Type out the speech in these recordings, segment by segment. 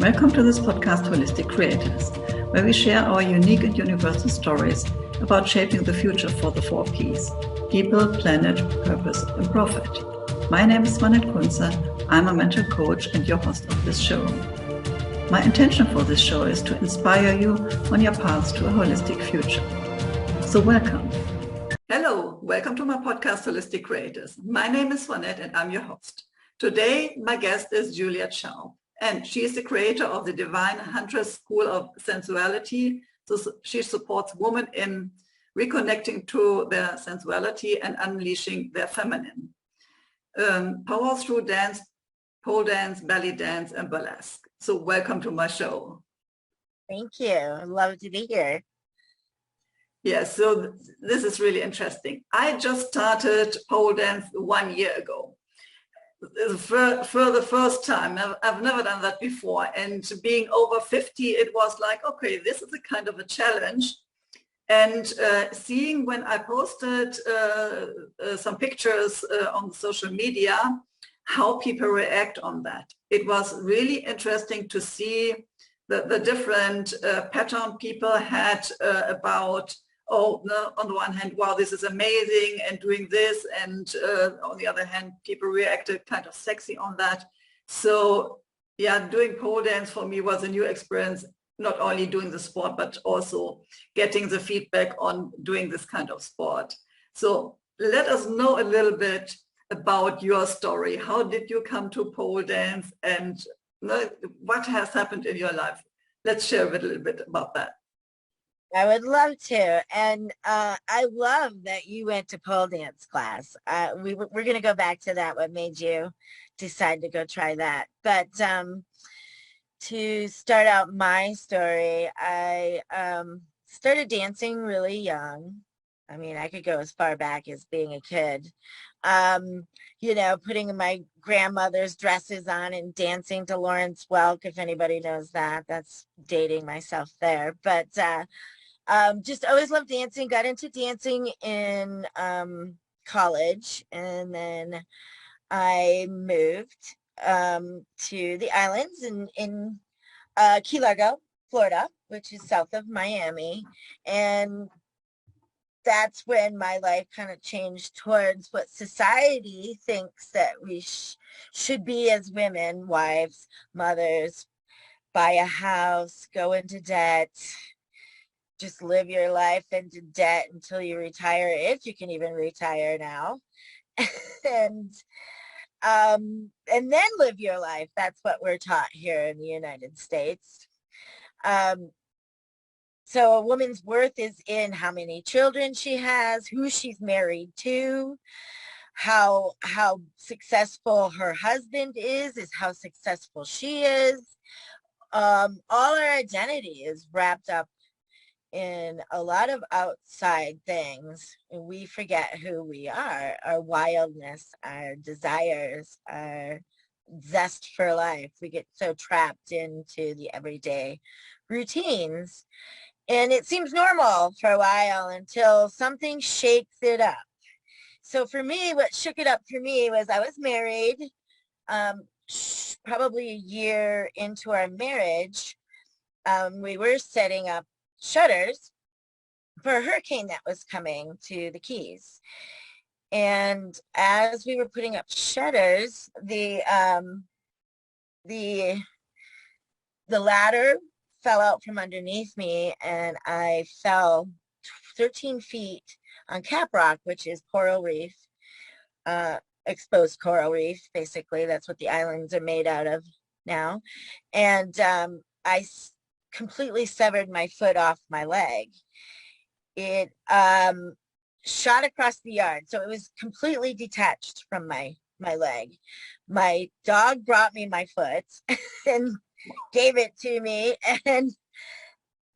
Welcome to this podcast, Holistic Creators, where we share our unique and universal stories about shaping the future for the 4 Ps: people, planet, purpose, and profit. My name is Swanette. I'm a mental coach and your host of this show. My intention for this show is to inspire you on your path to a holistic future. So welcome. Hello, welcome to my podcast, Holistic Creators. My name is Swanette and I'm your host. Today, my guest is Juliet Schaub, and she is the creator of the Devine Huntress School of Sensuality. So she supports women in reconnecting to their sensuality and unleashing their feminine. Power through dance, pole dance, belly dance, and burlesque. So welcome to my show. Thank you. I'd love to be here. Yes, so this is really interesting. I just started pole dance 1 year ago. For the first time. I've never done that before. And being over 50, it was like, okay, this is a kind of a challenge. And seeing when I posted some pictures on social media, how people react on that. It was really interesting to see the different pattern people had about, oh, no, on the one hand, wow, this is amazing and doing this. And on the other hand, people reacted kind of sexy on that. So yeah, doing pole dance for me was a new experience, not only doing the sport, but also getting the feedback on doing this kind of sport. So let us know a little bit about your story. How did you come to pole dance and what has happened in your life? Let's share a little bit about that. I would love to. And I love that you went to pole dance class. We're going to go back to that. What made you decide to go try that? But to start out my story, I started dancing really young. I mean, I could go as far back as being a kid, putting my grandmother's dresses on and dancing to Lawrence Welk, if anybody knows that. That's dating myself there. But just always loved dancing, got into dancing in college, and then I moved to the islands in Key Largo, Florida, which is south of Miami. And that's when my life kind of changed towards what society thinks that we should be as women, wives, mothers, buy a house, go into debt, just live your life into debt until you retire, if you can even retire now. and then live your life. That's what we're taught here in the United States. So a woman's worth is in how many children she has, who she's married to, how successful her husband is how successful she is. All our identity is wrapped up in a lot of outside things, and we forget who we are, our wildness, our desires, our zest for life. We get so trapped into the everyday routines, and it seems normal for a while until something shakes it up. So for me, what shook it up for me was I was married, probably a year into our marriage. We were setting up shutters for a hurricane that was coming to the Keys. And as we were putting up shutters, the ladder fell out from underneath me, and I fell 13 feet on Cap Rock, which is coral reef, exposed coral reef. Basically, that's what the islands are made out of now. And I completely severed my foot off my leg. It shot across the yard, so it was completely detached from my leg. My dog brought me my foot and gave it to me, and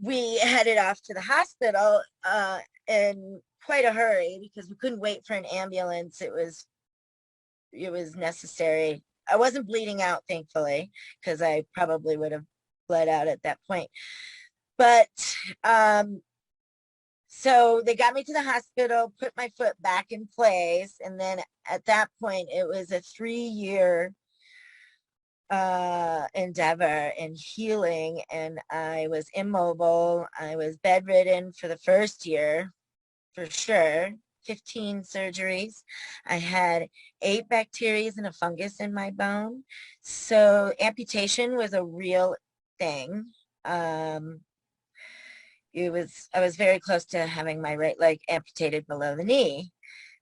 we headed off to the hospital in quite a hurry because we couldn't wait for an ambulance. It was necessary. I wasn't bleeding out, thankfully, because I probably would have bled out at that point. But so they got me to the hospital, put my foot back in place, and then at that point it was a 3-year endeavor and healing, and I was immobile. I was bedridden for the first year, for sure. 15 surgeries. I had 8 bacteria and a fungus in my bone. So amputation was a real thing. Um, I was very close to having my right leg amputated below the knee.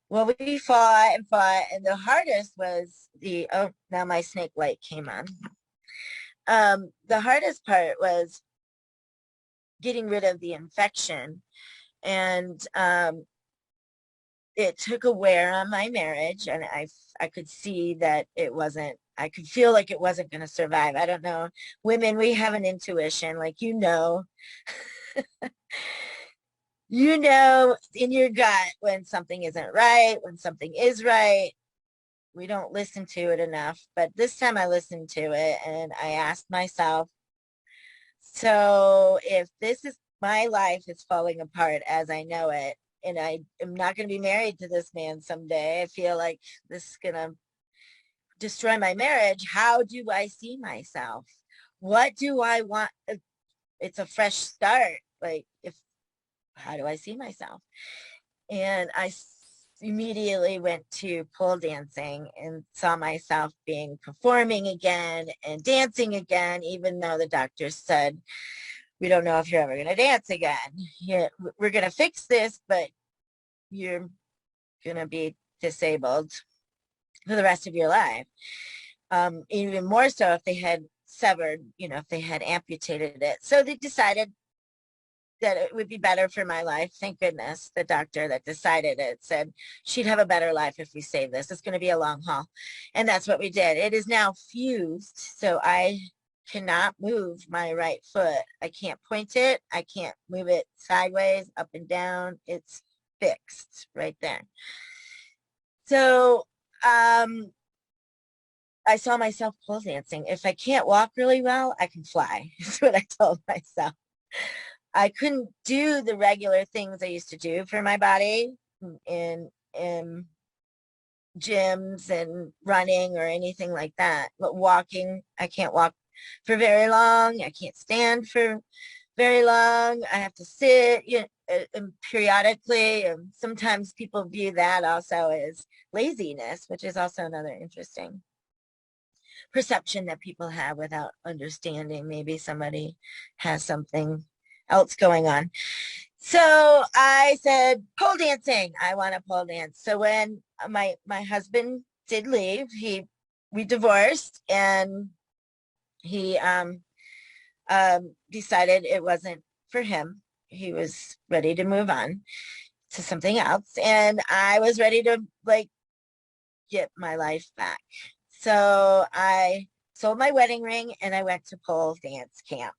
Well, we fought and fought, and the hardest was oh, now my snake light came on. The hardest part was getting rid of the infection, and it took a wear on my marriage, and I could see that it wasn't, I could feel like it wasn't going to survive. I don't know. Women, we have an intuition, like, you know in your gut when something isn't right, when something is right. We don't listen to it enough, but this time I listened to it and I asked myself, so if this is my life is falling apart as I know it, and I am not going to be married to this man someday, I feel like this is going to destroy my marriage. How do I see myself? What do I want? It's a fresh start. Like, how do I see myself? And I immediately went to pole dancing and saw myself performing again and dancing again, even though the doctor said, we don't know if you're ever going to dance again. Yeah, we're going to fix this, but you're going to be disabled for the rest of your life. Even more so if they had severed, if they had amputated it. So they decided that it would be better for my life. Thank goodness the doctor that decided it said she'd have a better life if we save this. It's going to be a long haul. And that's what we did. It is now fused. So I cannot move my right foot. I can't point it. I can't move it sideways, up and down. It's fixed right there. So I saw myself pole dancing. If I can't walk really well, I can fly. That's what I told myself. I couldn't do the regular things I used to do for my body in gyms and running or anything like that. But walking, I can't walk for very long. I can't stand for very long. I have to sit, and periodically. And sometimes people view that also as laziness, which is also another interesting perception that people have without understanding. Maybe somebody has something else going on. So I said, pole dancing. I want to pole dance. So when my husband did leave, we divorced, and he decided it wasn't for him. He was ready to move on to something else, and I was ready to get my life back. So I sold my wedding ring and I went to pole dance camp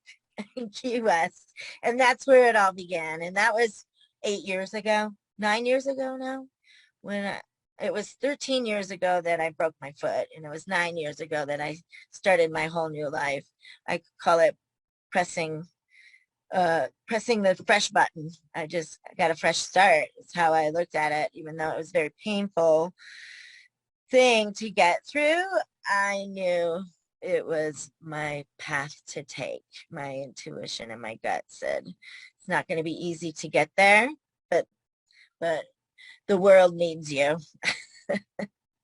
in Key West. And that's where it all began. And that was 8 years ago, 9 years ago now, it was 13 years ago that I broke my foot. And it was 9 years ago that I started my whole new life. I call it pressing the fresh button. I got a fresh start. It's how I looked at it, even though it was very painful thing to get through. I knew it was my path to take. My intuition and my gut said it's not going to be easy to get there, but the world needs you.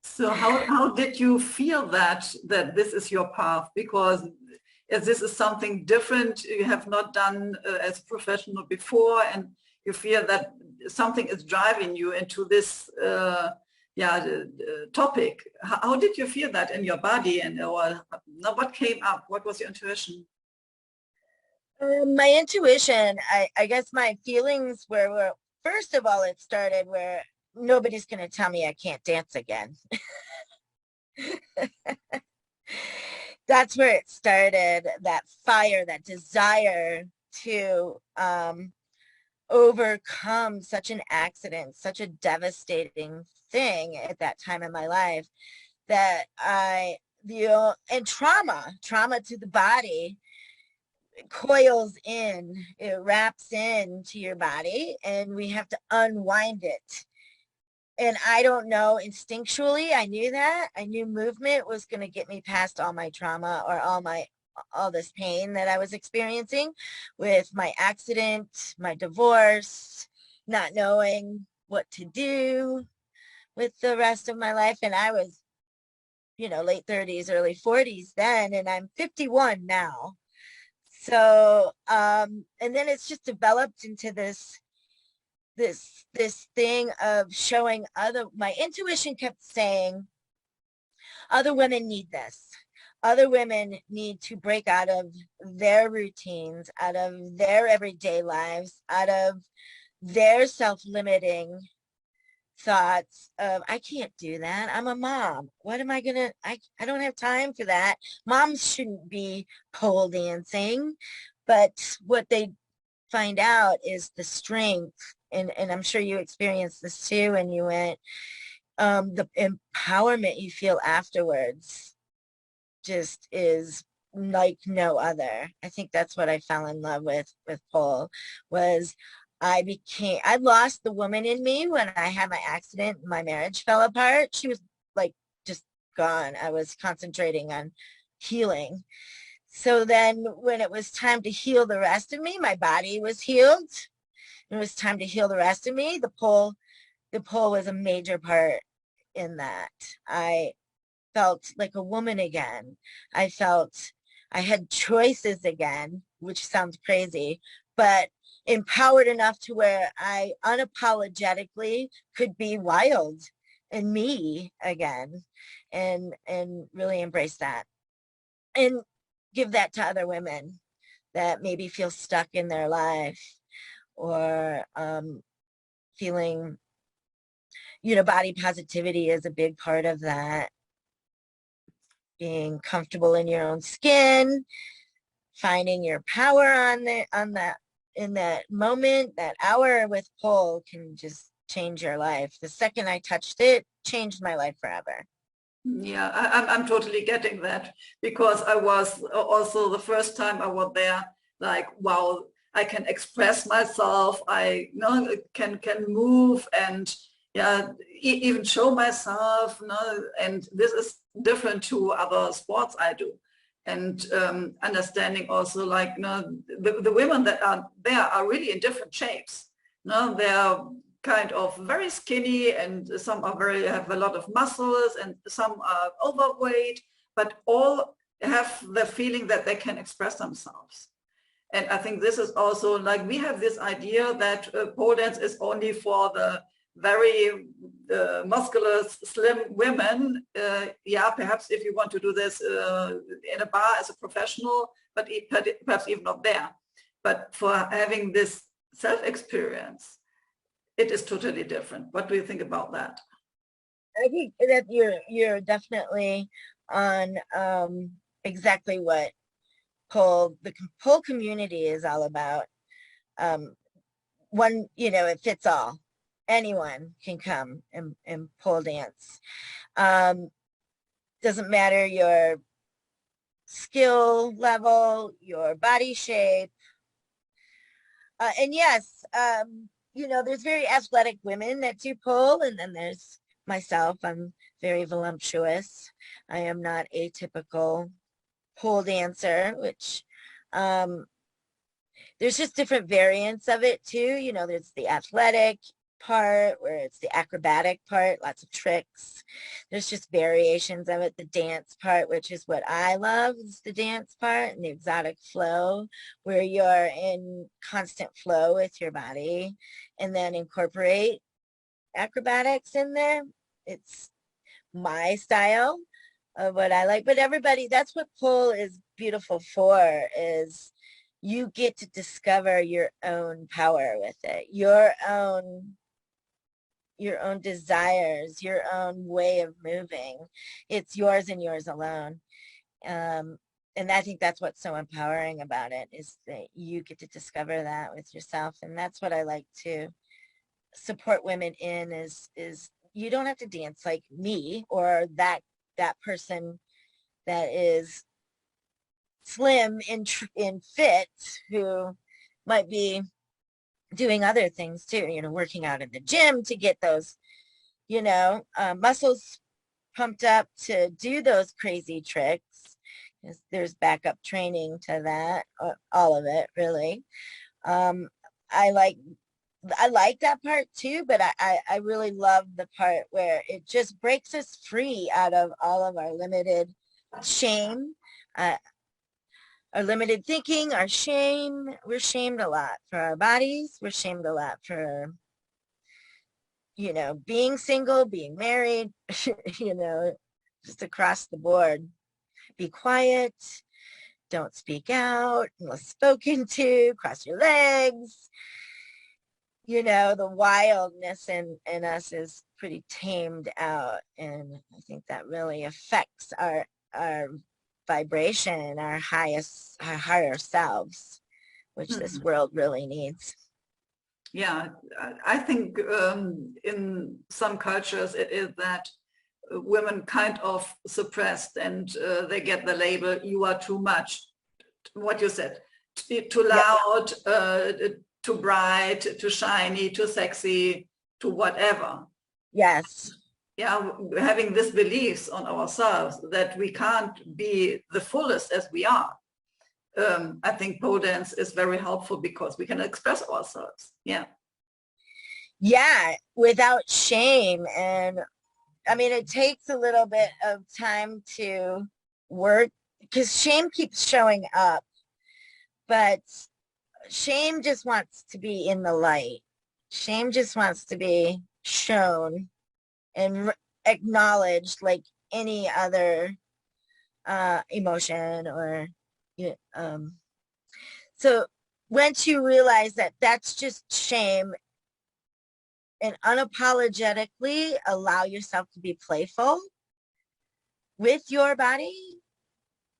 So how did you feel that this is your path? Because as this is something different you have not done as a professional before, and you feel that something is driving you into this topic. How did you feel that in your body, and what came up? What was your intuition? My intuition, I guess my feelings were, first of all, it started where nobody's going to tell me I can't dance again. That's where it started, that fire, that desire to overcome such an accident, such a devastating thing at that time in my life, that and trauma to the body coils in, it wraps into your body, and we have to unwind it. And I don't know, instinctually, I knew that. I knew movement was going to get me past all my trauma or all this pain that I was experiencing with my accident, my divorce, not knowing what to do with the rest of my life. And I was, late 30s, early 40s then, and I'm 51 now. So, and then it's just developed into this thing of showing my intuition kept saying other women need this. Other women need to break out of their routines, out of their everyday lives, out of their self-limiting thoughts of, I can't do that. I'm a mom. What am I gonna, I don't have time for that. Moms shouldn't be pole dancing. But what they find out is the strength, and I'm sure you experienced this too, and you went, the empowerment you feel afterwards just is like no other. I think that's what I fell in love with pole was I lost the woman in me when I had my accident. My marriage fell apart. She was like just gone. I was concentrating on healing. So then when it was time to heal the rest of me, my body was healed. It was time to heal the rest of me. The pole was a major part in that. I felt like a woman again. I felt I had choices again, which sounds crazy, but empowered enough to where I unapologetically could be wild and me again, and really embrace that and give that to other women that maybe feel stuck in their life or feeling, body positivity is a big part of that. Being comfortable in your own skin, finding your power in that moment, that hour with pole can just change your life. The second I touched it, changed my life forever. Yeah, I'm totally getting that, because I was also the first time I was there, like, wow, I can express myself. I can move and yeah, even show myself. And this is different to other sports I do. And understanding also, like, the women that are there are really in different shapes. They're kind of very skinny, and some have a lot of muscles, and some are overweight, but all have the feeling that they can express themselves. And I think this is also, like, we have this idea that pole dance is only for the very muscular, slim women. Yeah, perhaps if you want to do this in a bar as a professional, but perhaps even not there. But for having this self-experience, it is totally different. What do you think about that? I think that you're definitely on exactly what the pole community is all about. One, it fits all. Anyone can come and pole dance. Doesn't matter your skill level, your body shape. And yes, there's very athletic women that do pole, and then there's myself. I'm very voluptuous. I am not atypical pole dancer, which there's just different variants of it too. There's the athletic part where it's the acrobatic part, lots of tricks. There's just variations of it. The dance part, which is what I love, is the dance part, and the exotic flow, where you're in constant flow with your body, and then incorporate acrobatics in there. It's my style of what I like, but everybody, that's what pole is beautiful for, is you get to discover your own power with it, your own desires, your own way of moving. It's yours and yours alone. And I think that's what's so empowering about it, is that you get to discover that with yourself. And that's what I like to support women in, is you don't have to dance like me or that person that is slim and fit, who might be doing other things too, working out in the gym to get those muscles pumped up to do those crazy tricks. There's backup training to that, all of it really. Um, I like that part too, but I really love the part where it just breaks us free out of all of our limited shame, our limited thinking, our shame. We're shamed a lot for our bodies. We're shamed a lot for, being single, being married, just across the board. Be quiet, don't speak out unless spoken to, cross your legs. The wildness in us is pretty tamed out. And I think that really affects our vibration, our higher selves, which this world really needs. Yeah, I think in some cultures it is that women kind of suppressed, and they get the label, you are too much, what you said, too loud, too bright, too shiny, too sexy, too whatever. Yes. Yeah, having these beliefs on ourselves that we can't be the fullest as we are. I think pole dance is very helpful because we can express ourselves. Yeah. Yeah, without shame. And I mean, it takes a little bit of time to work because shame keeps showing up, but shame just wants to be in the light. Shame just wants to be shown and acknowledged like any other emotion or so once you realize that that's just shame and unapologetically allow yourself to be playful with your body,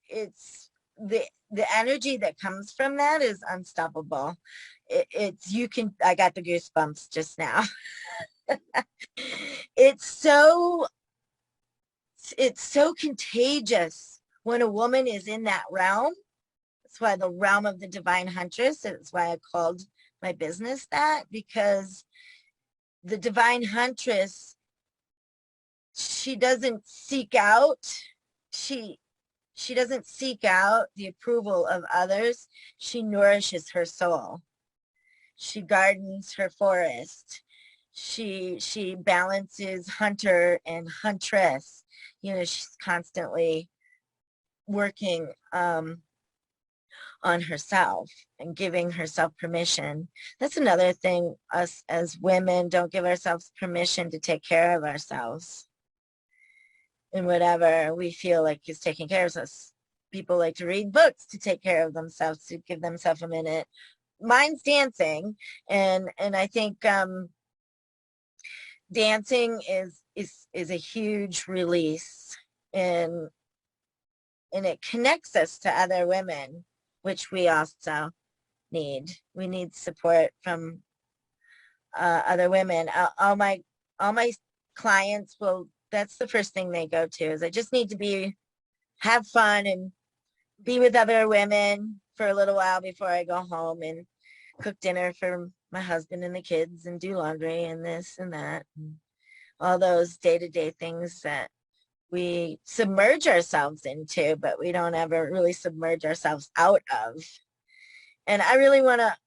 it's the energy that comes from that is unstoppable. I got the goosebumps just now. It's so contagious when a woman is in that realm. That's why the realm of the divine huntress, that's why I called my business that, because the divine huntress, she doesn't seek out the approval of others. She nourishes her soul. She gardens her forest. She balances hunter and huntress. She's constantly working on herself and giving herself permission. That's another thing, us as women don't give ourselves permission to take care of ourselves. And whatever we feel like is taking care of us. People like to read books to take care of themselves, to give themselves a minute. Mine's dancing, and I think dancing is a huge release, and it connects us to other women, which we also need. We need support from other women. All my clients will, that's the first thing they go to, is I just need to have fun and be with other women for a little while before I go home and cook dinner for my husband and the kids and do laundry and this and that, and all those day-to-day things that we submerge ourselves into, but we don't ever really submerge ourselves out of. And I really want to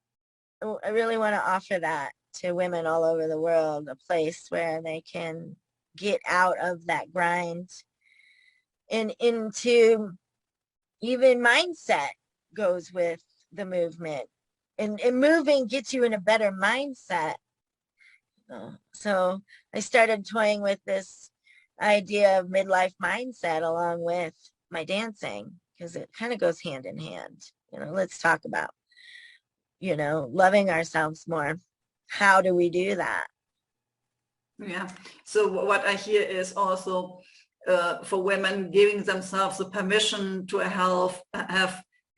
offer that to women all over the world, a place where they can get out of that grind and into, even mindset goes with the movement, and moving gets you in a better mindset. So I started toying with this idea of midlife mindset along with my dancing, because it kind of goes hand in hand. Let's talk about, loving ourselves more. How do we do that? Yeah. So what I hear is also for women giving themselves the permission to have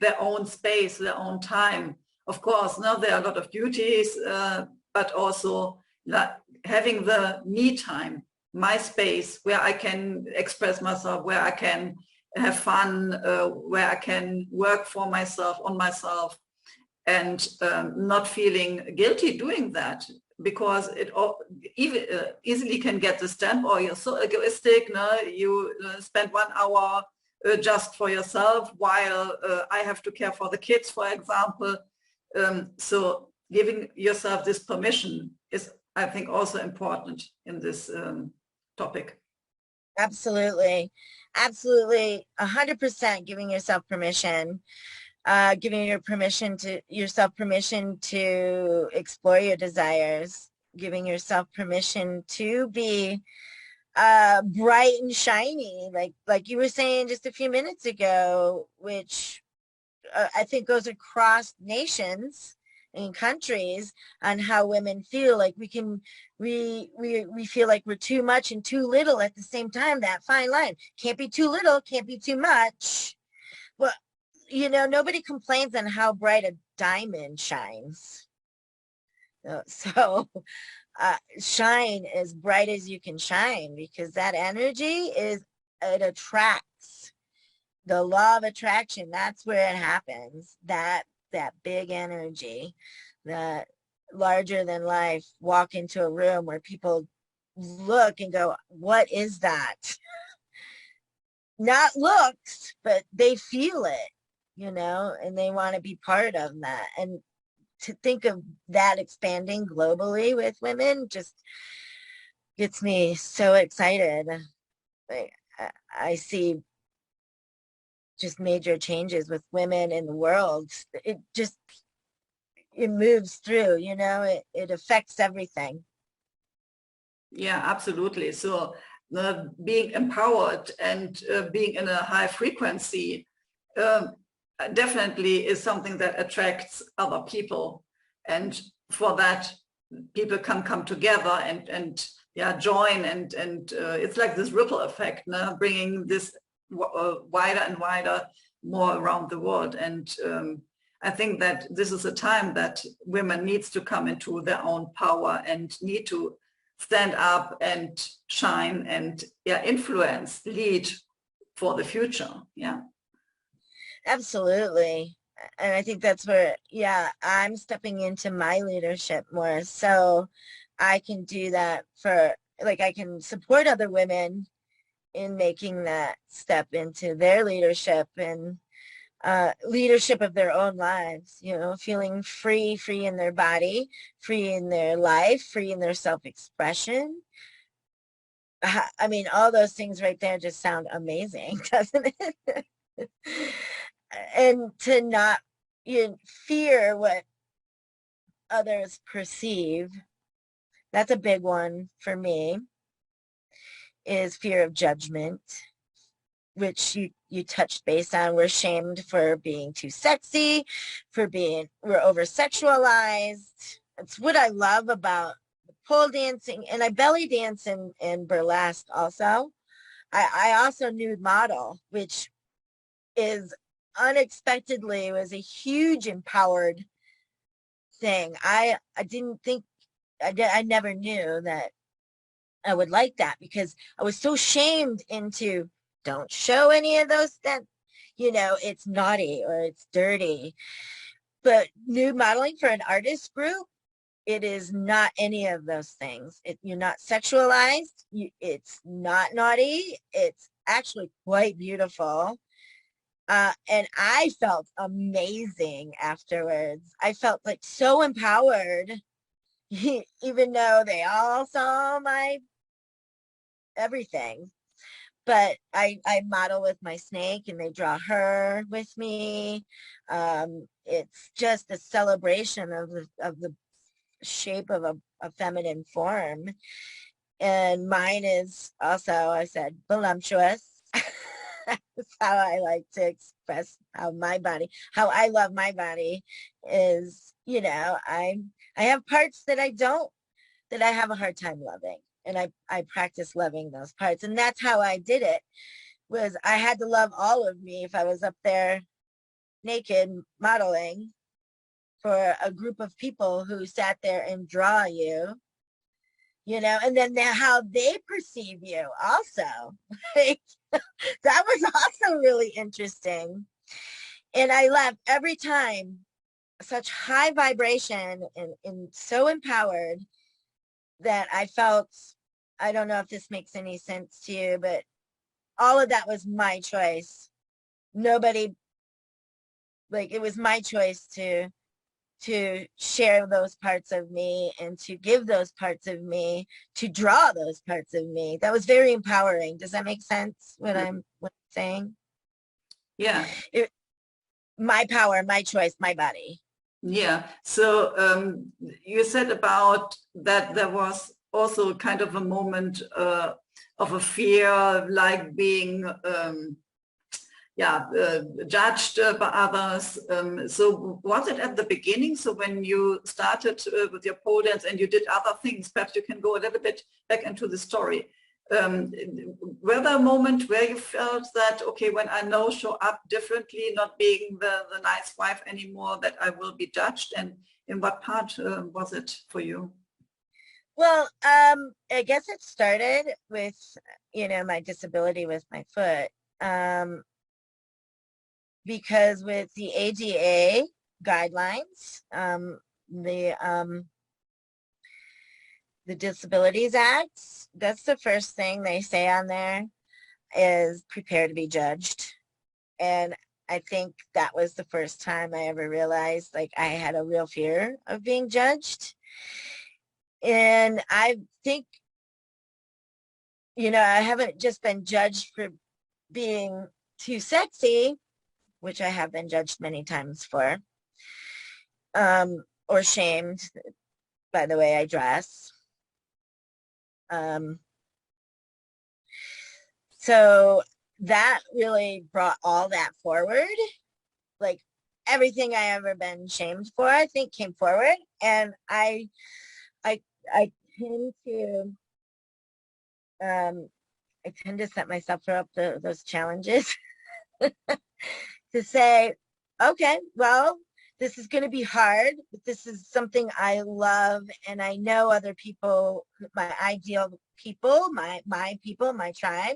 their own space, their own time. Of course, now there are a lot of duties, but also having the me time, my space, where I can express myself, where I can have fun, where I can work for myself, on myself, and not feeling guilty doing that. because it even easily can get the stamp, or you're so egoistic, no? You spend 1 hour just for yourself while I have to care for the kids, for example. So giving yourself this permission is, I think, also important in this topic. Absolutely. Absolutely. 100% giving yourself permission. Giving yourself permission to explore your desires, giving yourself permission to be bright and shiny, like you were saying just a few minutes ago, which I think goes across nations and countries on how women feel. Like we feel like we're too much and too little at the same time. That fine line, can't be too little, can't be too much. Well, nobody complains on how bright a diamond shines. So shine as bright as you can shine, because that energy it attracts. The law of attraction, that's where it happens. That big energy, that larger than life, walk into a room where people look and go, what is that? Not looks, but they feel it, and they want to be part of that. And to think of that expanding globally with women just gets me so excited. I see just major changes with women in the world. It moves through, it affects everything. Yeah, absolutely. So being empowered and being in a high frequency definitely is something that attracts other people. And for that, people can come together and join. And it's like this ripple effect, bringing this wider and wider, more around the world. And I think that this is a time that women needs to come into their own power and need to stand up and shine and influence, lead for the future. Yeah. Absolutely. And I think that's where, I'm stepping into my leadership more, so I can do that I can support other women in making that step into their leadership and leadership of their own lives, feeling free in their body, free in their life, free in their self-expression. I mean, all those things right there just sound amazing, doesn't it? And to not fear what others perceive. That's a big one for me, is fear of judgment, which you touched base on. We're shamed for being too sexy, we're over sexualized. It's what I love about pole dancing, and I belly dance in burlesque also. I also nude model, which is unexpectedly was a huge empowered thing. I didn't think, I never knew that I would like that, because I was so shamed into, don't show any of those that, it's naughty or it's dirty. But nude modeling for an artist group, it is not any of those things. You're not sexualized. It's not naughty. It's actually quite beautiful. And I felt amazing afterwards. I felt like so empowered, even though they all saw my everything. But I model with my snake and they draw her with me. It's just a celebration of the shape of a feminine form. And mine is also, I said, voluptuous. That's how I like to express how I love my body is, I have parts that I have a hard time loving. And I practice loving those parts. And that's how I did it, was I had to love all of me if I was up there naked modeling for a group of people who sat there and draw you, and then how they perceive you also. Like, that was also really interesting. And I left every time such high vibration and so empowered. that I felt, I don't know if this makes any sense to you, but all of that was my choice. Nobody, like, it was my choice to share those parts of me and to give those parts of me, to draw those parts of me. That was very empowering. Does that make sense, what I'm saying? Yeah. My power, my choice, my body. Yeah. So you said about that there was also kind of a moment of a fear, like being judged by others. So was it at the beginning? So when you started with your pole dance and you did other things, perhaps you can go a little bit back into the story. Were there a moment where you felt that, okay, when I now show up differently, not being the nice wife anymore, that I will be judged? And in what part was it for you? Well, I guess it started with, my disability with my foot. Because with the ADA guidelines, the Disabilities Act, that's the first thing they say on there is prepare to be judged. And I think that was the first time I ever realized, like, I had a real fear of being judged. And I think, I haven't just been judged for being too sexy, which I have been judged many times for, or shamed by the way I dress. So that really brought all that forward. Like, everything I ever been shamed for, I think, came forward. And I tend to, I tend to set myself up those challenges to say, okay, well, this is going to be hard, but this is something I love. And I know other people, my ideal people, my people, my tribe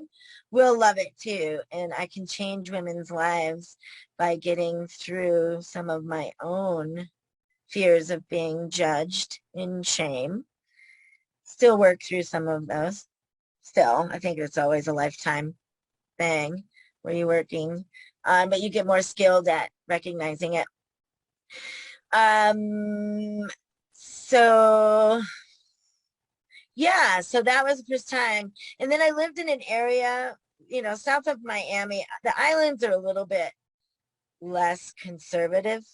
will love it too. And I can change women's lives by getting through some of my own fears of being judged and shame. Still work through some of those. Still, I think it's always a lifetime thing where you're working, but you get more skilled at recognizing it. So yeah, so that was the first time. And then I lived in an area, south of Miami. The islands are a little bit less conservative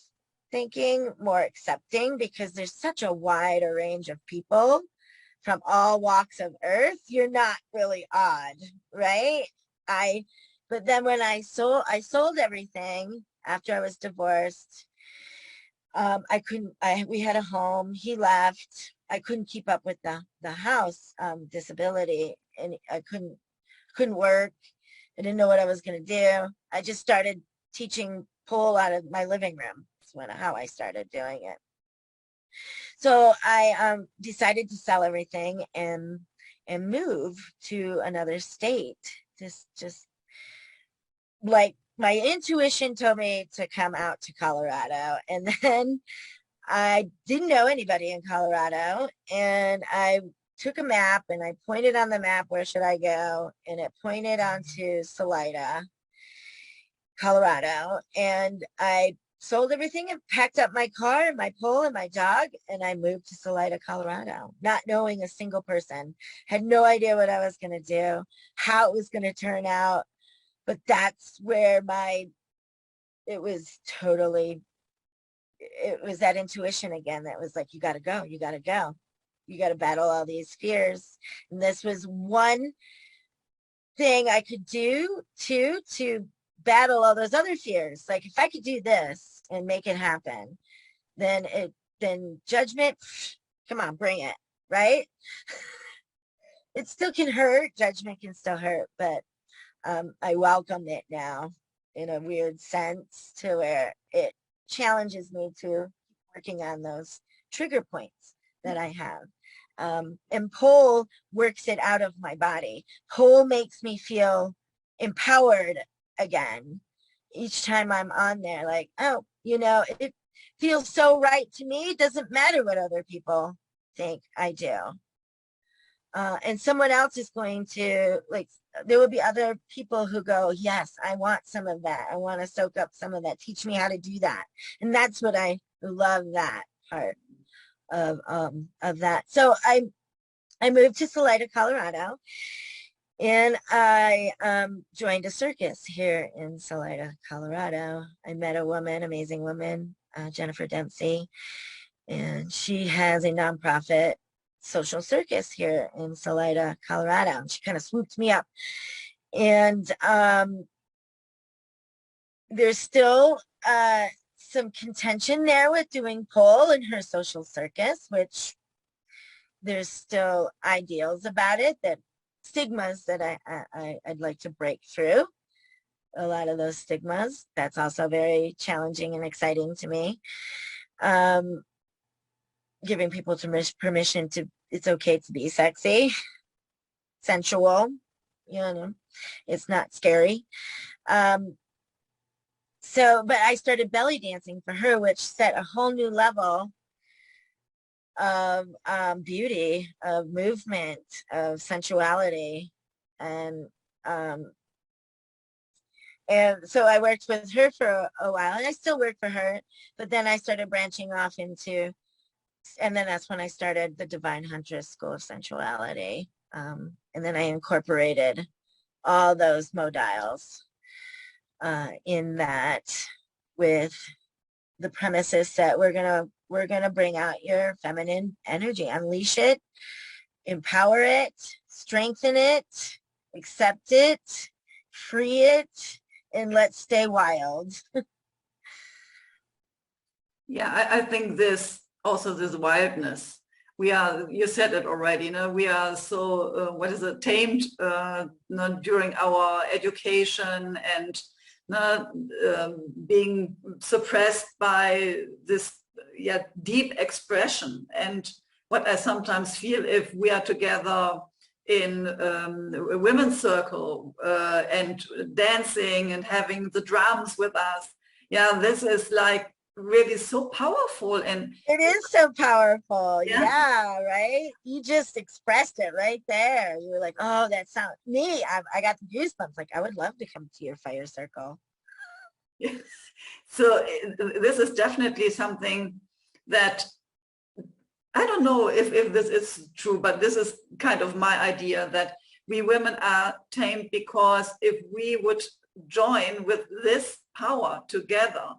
thinking, more accepting, because there's such a wide range of people from all walks of earth. You're not really odd, right? But then when I sold everything after I was divorced. We had a home, he left. I couldn't keep up with the house disability, and I couldn't work. I didn't know what I was going to do. I just started teaching pole out of my living room. That's how I started doing it. So I decided to sell everything and move to another state. Just like my intuition told me to come out to Colorado. And then I didn't know anybody in Colorado. And I took a map and I pointed on the map, where should I go? And it pointed onto Salida, Colorado. And I sold everything and packed up my car and my pole and my dog. And I moved to Salida, Colorado, not knowing a single person. Had no idea what I was going to do, how it was going to turn out. But that's where it was that intuition again that was like, you got to go, you got to battle all these fears. And this was one thing I could do to battle all those other fears. Like, if I could do this and make it happen, then judgment, come on, bring it, right? It still can hurt. Judgment can still hurt, but I welcome it now in a weird sense, to where it challenges me to working on those trigger points that I have. And pole works it out of my body. Pole makes me feel empowered again. Each time I'm on there, like, oh, it feels so right to me. It doesn't matter what other people think I do. and someone else is going to, like, there will be other people who go, yes, I want some of that. I want to soak up some of that. Teach me how to do that. And that's what I love, that part of that. So I moved to Salida, Colorado, and I joined a circus here in Salida, Colorado. I met a woman, amazing woman, Jennifer Dempsey, and she has a nonprofit social circus here in Salida, Colorado. And she kind of swooped me up. And there's still some contention there with doing pole in her social circus, which there's still ideals about it, that stigmas that I'd like to break through. A lot of those stigmas. That's also very challenging and exciting to me. Giving people permission to, it's okay to be sexy, sensual, you know, it's not scary. So, but I started belly dancing for her, which set a whole new level of beauty, of movement, of sensuality. And so I worked with her for a while, and I still work for her, but then I started branching off into, and then that's when I started the Devine Huntress School of Sensuality. And then I incorporated all those modules in that, with the premises that we're gonna bring out your feminine energy, unleash it, empower it, strengthen it, accept it, free it, and let's stay wild. Yeah, I think this wildness. We are, you said it already, you know, we are so, tamed during our education, and being suppressed by this deep expression. And what I sometimes feel, if we are together in a women's circle and dancing and having the drums with us, this is like really so powerful. And it is so powerful. Yeah, right. You just expressed it right there. You were like, oh, that sounds me. I got the goosebumps. Like, I would love to come to your fire circle. Yes. So this is definitely something that, I don't know if this is true, but this is kind of my idea, that we women are tamed because if we would join with this power together,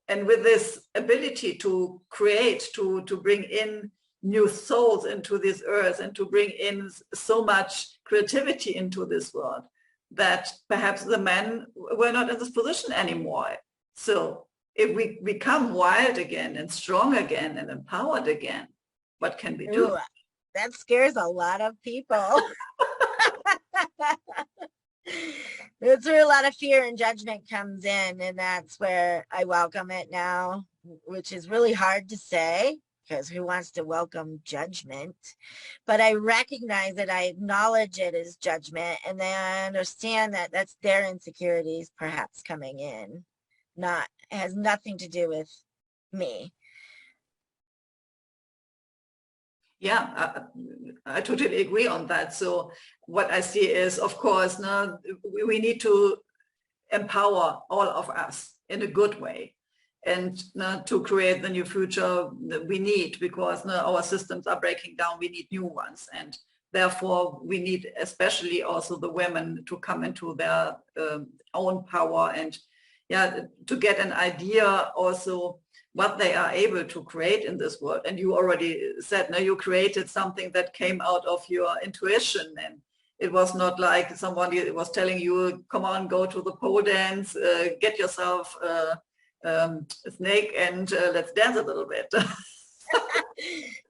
and with this ability to create, to bring in new souls into this earth, and to bring in so much creativity into this world, that perhaps the men were not in this position anymore. So if we become wild again and strong again and empowered again, what can we do? Ooh, that scares a lot of people. That's where a lot of fear and judgment comes in, and that's where I welcome it now, which is really hard to say, because who wants to welcome judgment? But I recognize it, I acknowledge it as judgment, and then I understand that that's their insecurities perhaps coming in. It has nothing to do with me. Yeah, I totally agree on that. So what I see is, of course, we need to empower all of us in a good way, and to create the new future that we need, because our systems are breaking down. We need new ones, and therefore we need especially also the women to come into their own power, and to get an idea also what they are able to create in this world. And you already said, now you created something that came out of your intuition, and it was not like somebody was telling you, come on, go to the pole dance, get yourself a snake, and let's dance a little bit.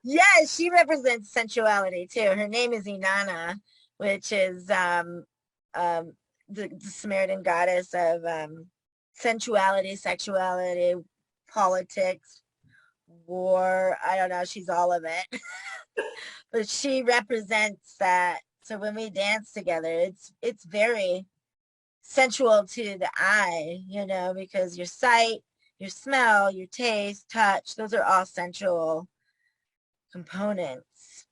Yes, she represents sensuality too. Her name is Inanna, which is the Samaritan goddess of sensuality, sexuality, politics, war. I don't know, she's all of it. But she represents that. So when we dance together, it's very sensual to the eye, you know, because your sight, your smell, your taste, touch, those are all sensual components.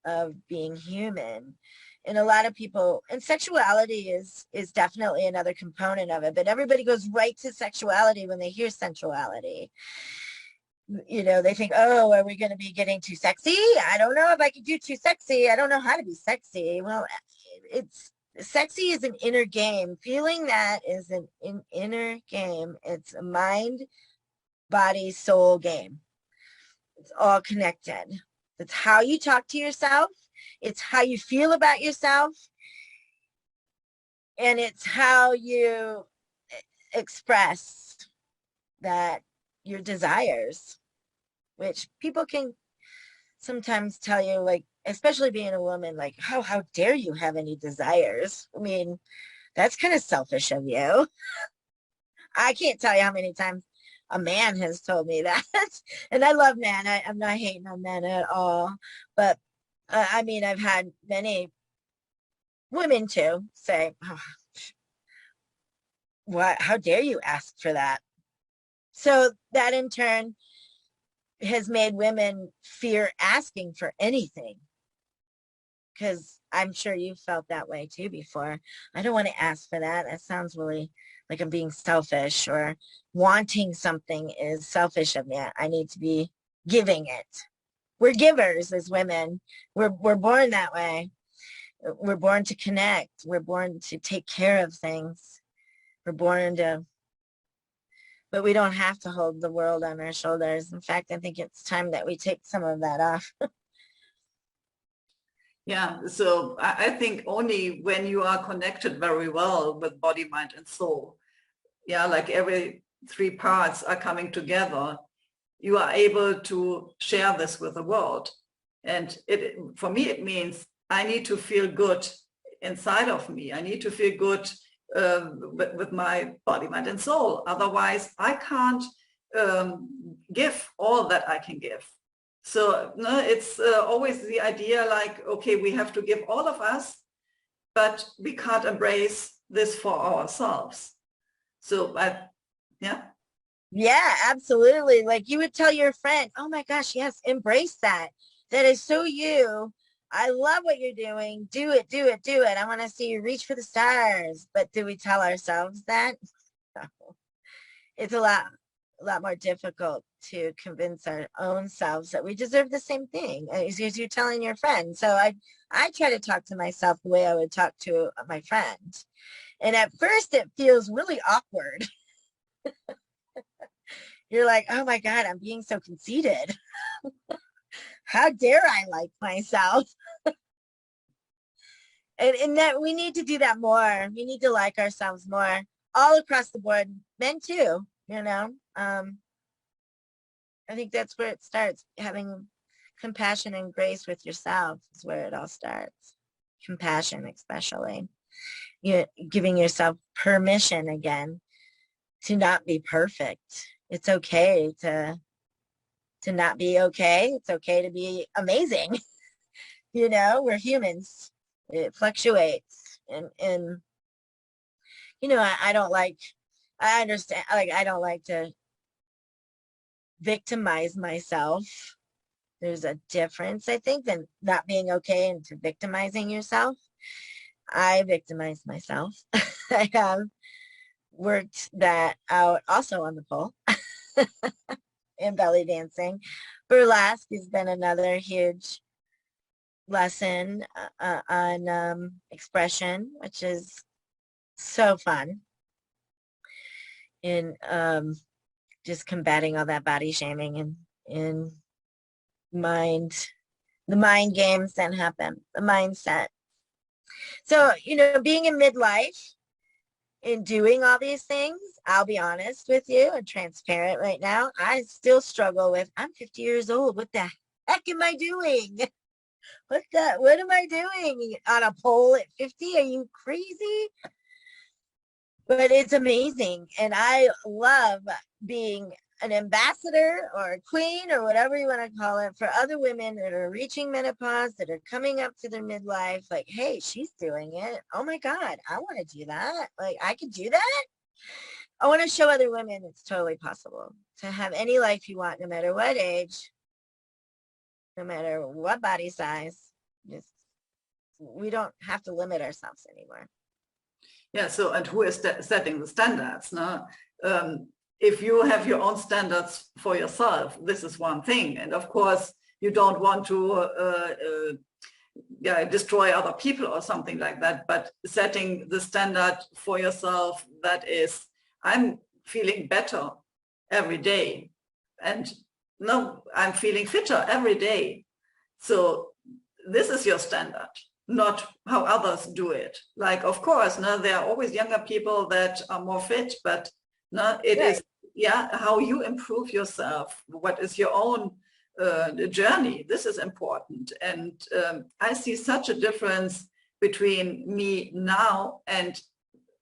of being human. And a lot of people, and sexuality is definitely another component of it, but everybody goes right to sexuality when they hear sensuality. You know, they think, oh, are we going to be getting too sexy? I don't know if I could do too sexy. I don't know how to be sexy. Well, it's sexy is an inner game. Feeling that is an inner game. It's a mind, body, soul game. It's all connected. It's how you talk to yourself. It's how you feel about yourself. And it's how you express that your desires, which people can sometimes tell you, like, especially being a woman, like, how dare you have any desires? I mean, that's kind of selfish of you. I can't tell you how many times a man has told me that. And I love men. I'm not hating on men at all. But I mean, I've had many women too say, oh, what, how dare you ask for that? So that in turn has made women fear asking for anything. Because I'm sure you felt that way too before. I don't want to ask for that. That sounds really like I'm being selfish, or wanting something is selfish of me. I need to be giving it. We're givers as women. We're born that way. We're born to connect. We're born to take care of things. We're born to, but we don't have to hold the world on our shoulders. In fact, I think it's time that we take some of that off. Yeah, so I think only when you are connected very well with body, mind, and soul, yeah, like every three parts are coming together, you are able to share this with the world. And it, for me, it means I need to feel good inside of me. I need to feel good with my body, mind, and soul. Otherwise, I can't give all that I can give. So no, it's always the idea like, okay, we have to give all of us, but we can't embrace this for ourselves. So yeah. Yeah, absolutely. Like you would tell your friend, oh my gosh, yes, embrace that. That is so you. I love what you're doing. Do it, do it, do it. I want to see you reach for the stars. But do we tell ourselves that? No. It's a lot more difficult to convince our own selves that we deserve the same thing as you're telling your friend. So I try to talk to myself the way I would talk to my friend. And at first it feels really awkward. You're like, oh my God, I'm being so conceited. How dare I like myself? And that we need to do that more. We need to like ourselves more all across the board, men too, you know. I think that's where it starts. Having compassion and grace with yourself is where it all starts. Compassion, especially. You giving yourself permission again to not be perfect. It's okay to not be okay. It's okay to be amazing. You know, we're humans. It fluctuates. And you know, I don't like, I understand, like, I don't like to victimize myself. There's a difference, I think, than not being okay and to victimizing yourself. I victimize myself. I have worked that out also on the pole in belly dancing. Burlesque has been another huge lesson on expression, which is so fun in just combating all that body shaming and the mind games that happen, the mindset. So, you know, being in midlife and doing all these things, I'll be honest with you and transparent right now, I still struggle with, I'm 50 years old. What the heck am I doing? What am I doing on a pole at 50? Are you crazy? But it's amazing. And I love being an ambassador or a queen or whatever you want to call it for other women that are reaching menopause, that are coming up to their midlife. Like, hey, she's doing it. Oh my God, I want to do that. Like, I could do that. I want to show other women it's totally possible to have any life you want, no matter what age, no matter what body size. Just, we don't have to limit ourselves anymore. Yeah, so, and who is setting the standards? No? If you have your own standards for yourself, this is one thing. And of course, you don't want to destroy other people or something like that, but setting the standard for yourself, that is, I'm feeling better every day. And no, I'm feeling fitter every day. So this is your standard, not how others do it. Like, of course, no, there are always younger people that are more fit, but no, it is, how you improve yourself. What is your own journey? This is important. And I see such a difference between me now and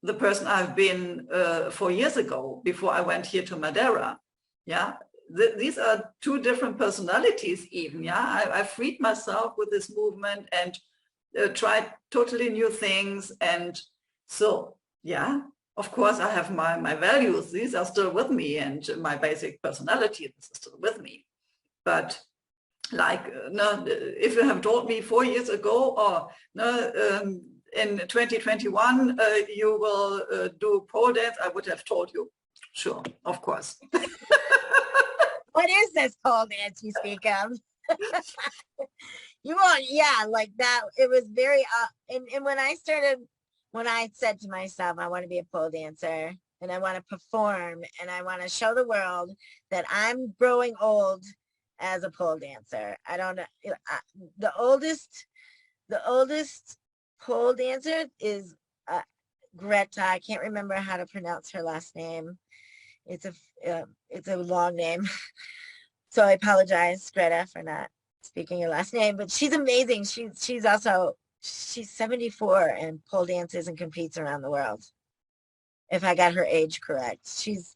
the person I've been 4 years ago, before I went here to Madeira. Yeah, these are two different personalities even. Yeah, I freed myself with this movement and tried totally new things. And so, yeah, of course, I have my values. These are still with me, and my basic personality, this is still with me. But like, no, if you have told me 4 years ago, or no, in 2021, you will do pole dance, I would have told you, sure, of course. What is this pole dance you speak of? You won't, yeah, like that. It was very, and when I said to myself, I want to be a pole dancer and I want to perform and I want to show the world that I'm growing old as a pole dancer. I don't know. The oldest pole dancer is Greta. I can't remember how to pronounce her last name. It's a long name. So I apologize, Greta, for not speaking your last name, but she's amazing. She's 74 and pole dances and competes around the world. If I got her age correct, she's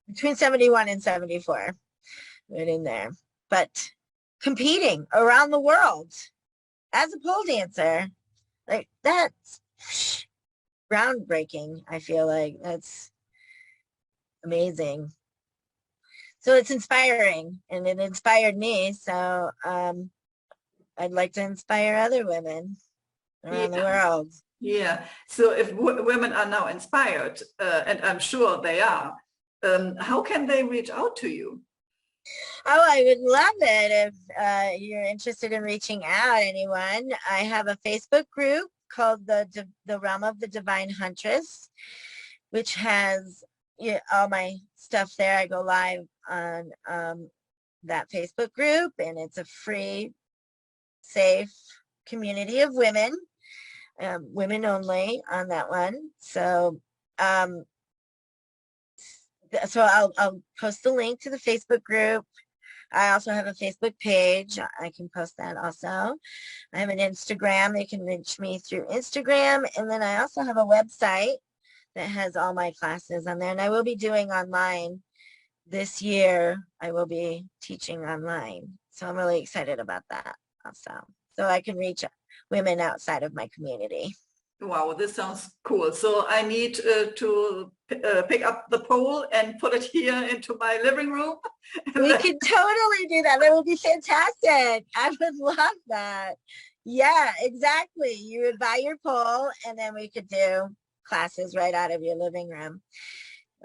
between 71 and 74, right in there, but competing around the world as a pole dancer, like that's groundbreaking. I feel like that's amazing. So it's inspiring, and it inspired me. So I'd like to inspire other women around the world. Yeah. So if women are now inspired, and I'm sure they are, how can they reach out to you? Oh, I would love it if you're interested in reaching out, anyone. I have a Facebook group called the Realm of the Divine Huntress, which has all my stuff there. I go live on that Facebook group, and it's a free, safe community of women, women only on that one. So I'll post the link to the Facebook group. I also have a Facebook page. I can post that also. I have an Instagram. They can reach me through Instagram. And then I also have a website that has all my classes on there. And I will be doing online this year. I will be teaching online. So I'm really excited about that also. So I can reach women outside of my community. Wow, this sounds cool. So I need to pick up the pole and put it here into my living room. We could totally do that. That would be fantastic. I would love that. Yeah, exactly. You would buy your pole and then we could do classes right out of your living room.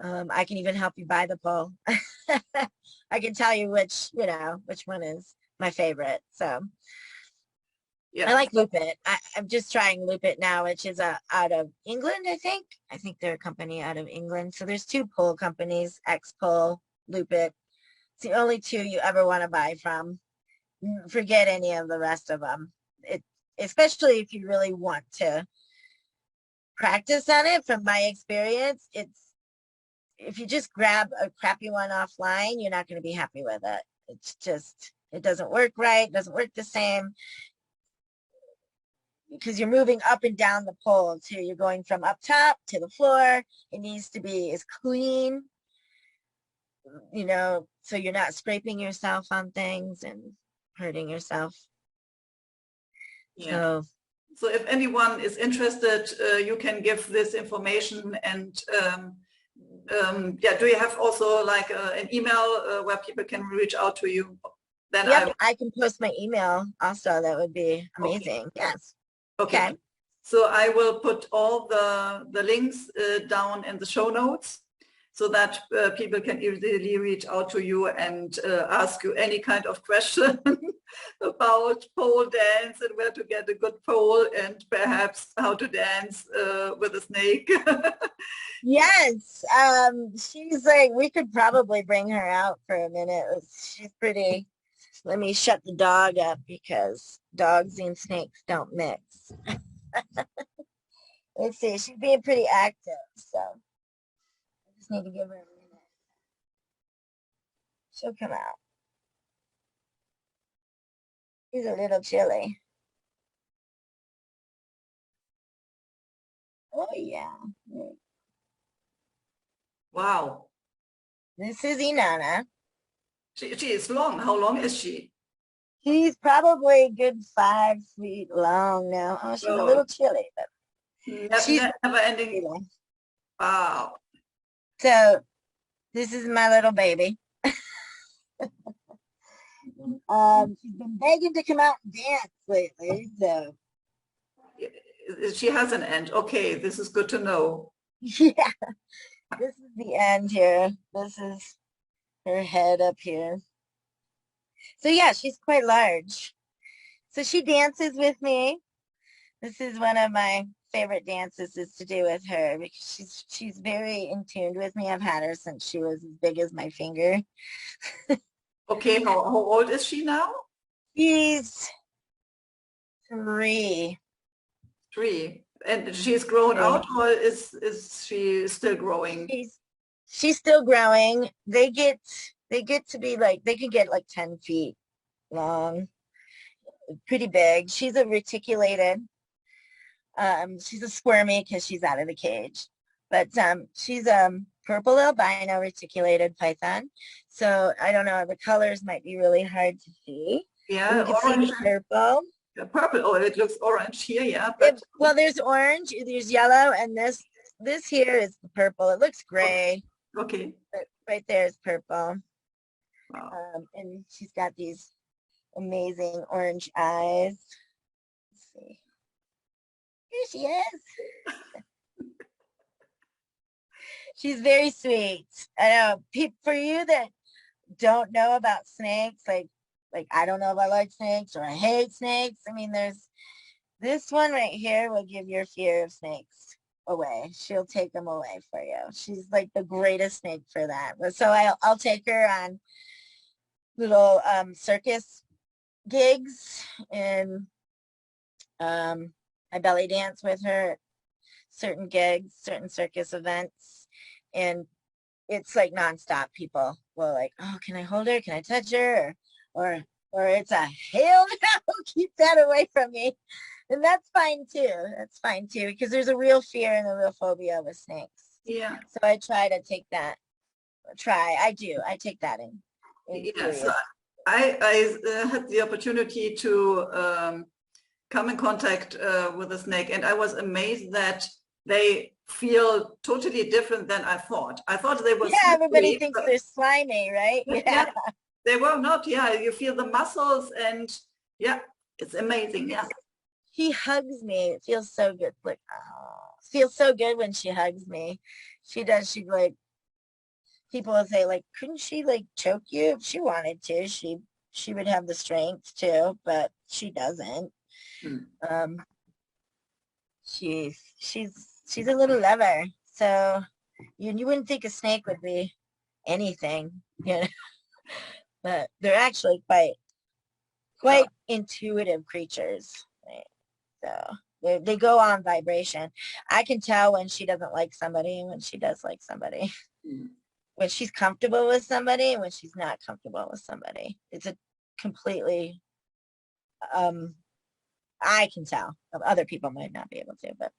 I can even help you buy the pole. I can tell you which one is my favorite. So yeah. I like Loop It. I'm just trying Loop It now, which is out of England, I think. I think they're a company out of England. So there's two pole companies, X-Pole, Loop It. It's the only two you ever want to buy from. Forget any of the rest of them. Especially if you really want to practice on it. From my experience, if you just grab a crappy one offline, you're not going to be happy with it. It's just, it doesn't work right. It doesn't work the same. Because you're moving up and down the pole too. You're going from up top to the floor. It needs to be as clean, so you're not scraping yourself on things and hurting yourself. Yeah. So if anyone is interested, you can give this information. And do you have also like an email where people can reach out to you? then Yep, I can post my email also. That would be amazing. Okay. Yes. Okay. So I will put all the links down in the show notes so that people can easily reach out to you and ask you any kind of question about pole dance and where to get a good pole and perhaps how to dance with a snake. Yes. She's like, we could probably bring her out for a minute. She's pretty. Let me shut the dog up because dogs and snakes don't mix. Let's see. She's being pretty active, so I just need to give her a minute. She'll come out. She's a little chilly. Oh yeah. Wow. This is Inanna. She is long. How long is she? She's probably a good 5 feet long now. Oh, she's a little chilly, but she's never ending. Wow. So this is my little baby. She's been begging to come out and dance lately, so she has an end. Okay, this is good to know. yeah. This is the end here. This is her head up here. So yeah, she's quite large. So she dances with me. This is one of my favorite dances is to do with her because she's very in tune with me. I've had her since she was as big as my finger. Okay, how old is she now? She's 3. 3. And she's grown out, or is she still growing? She's still growing. They get to be like, they can get like 10 feet long, pretty big. She's a reticulated. She's a squirmy because she's out of the cage, but she's purple albino reticulated python. So I don't know, the colors might be really hard to see. Yeah, you can see the purple. Purple. Oh, it looks orange here. Yeah. But well, there's orange, there's yellow, and this here is the purple. It looks gray. Okay. But right there is purple. Wow. And she's got these amazing orange eyes. Let's see. Here she is. She's very sweet. I know. For you that don't know about snakes, like I don't know if I like snakes or I hate snakes. I mean, there's this one right here will give your fear of snakes away. She'll take them away for you. She's like the greatest snake for that. So I'll take her on little circus gigs, and I belly dance with her at certain gigs, certain circus events, and it's like nonstop. People will like, oh, can I hold her? Can I touch her? Or it's a hell no, keep that away from me. And that's fine too. That's fine too, because there's a real fear and a real phobia with snakes. Yeah. So I try to take that. I take that in. Yeah. So I had the opportunity to come in contact with a snake, and I was amazed that they feel totally different than I thought. I thought they were. Yeah, everybody thinks they're slimy, right? Yeah. They were not. Yeah, you feel the muscles, and yeah, it's amazing. Yeah. She hugs me. It feels so good. Like, oh, it feels so good when she hugs me. She does. She like, people will say like, couldn't she like choke you if she wanted to? She would have the strength to, but she doesn't. She's a little lover. So you wouldn't think a snake would be anything, you know. But they're actually quite intuitive creatures. Right? So they go on vibration. I can tell when she doesn't like somebody and when she does like somebody. When she's comfortable with somebody and when she's not comfortable with somebody. It's a completely, I can tell. Other people might not be able to, but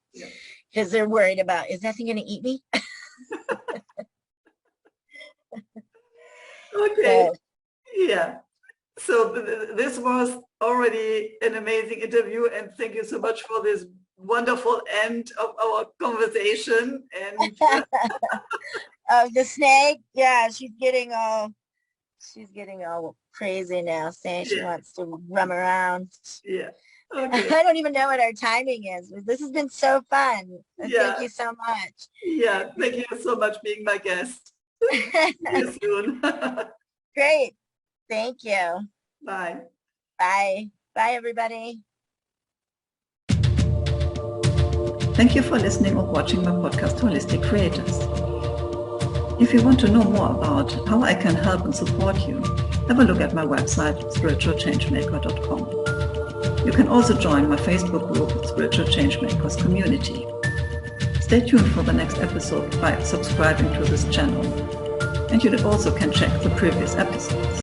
because they're worried about, is that thing going to eat me? Okay. Yeah. So this was already an amazing interview, and thank you so much for this wonderful end of our conversation. And the snake, yeah, she's getting all She's getting all crazy now, saying she Yeah. wants to roam around. Yeah. Okay. I don't even know what our timing is. This has been so fun. Yeah. Thank you so much. Yeah. Thank you so much for being my guest. See you soon. Great. Thank you. Bye. Bye. Bye, everybody. Thank you for listening or watching my podcast, Holistic Creators. If you want to know more about how I can help and support you, have a look at my website, spiritualchangemaker.com. You can also join my Facebook group, Spiritual Changemakers Community. Stay tuned for the next episode by subscribing to this channel. And you also can check the previous episodes.